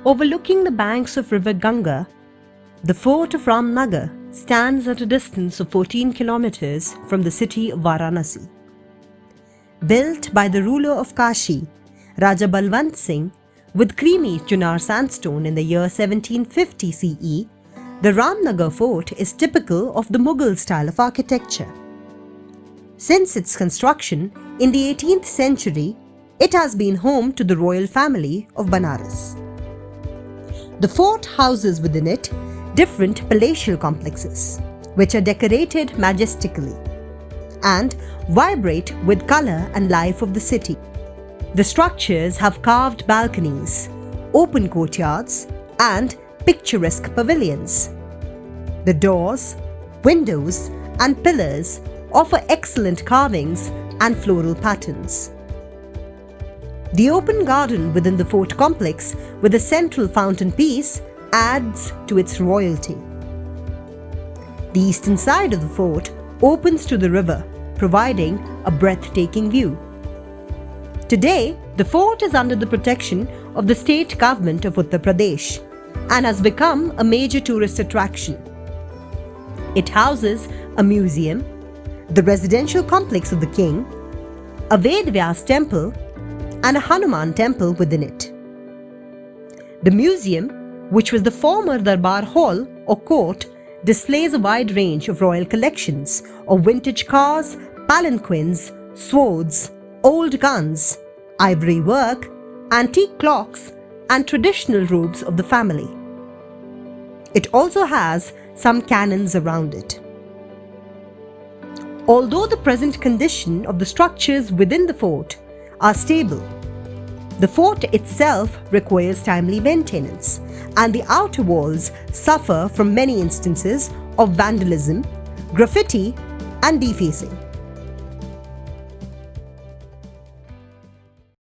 Overlooking the banks of River Ganga, the fort of Ramnagar stands at a distance of 14 kilometers from the city of Varanasi. Built by the ruler of Kashi, Raja Balwant Singh, with creamy Chunar sandstone in the year 1750 CE, the Ramnagar Fort is typical of the Mughal style of architecture. Since its construction in the 18th century, it has been home to the royal family of Banaras. The fort houses within it different palatial complexes, which are decorated majestically and vibrate with color and life of the city. The structures have carved balconies, open courtyards, and picturesque pavilions. The doors, windows, and pillars offer excellent carvings and floral patterns. The open garden within the fort complex with a central fountain piece adds to its royalty. The eastern side of the fort opens to the river, providing a breathtaking view. Today, the fort is under the protection of the state government of Uttar Pradesh and has become a major tourist attraction. It houses a museum, the residential complex of the king, a Ved-Vyas temple, and a Hanuman temple within it. The museum, which was the former Darbar Hall or court, displays a wide range of royal collections of vintage cars, palanquins, swords, old guns, ivory work, antique clocks, and traditional robes of the family. It also has some cannons around it. Although the present condition of the structures within the fort are stable, the fort itself requires timely maintenance, and the outer walls suffer from many instances of vandalism, graffiti, and defacing.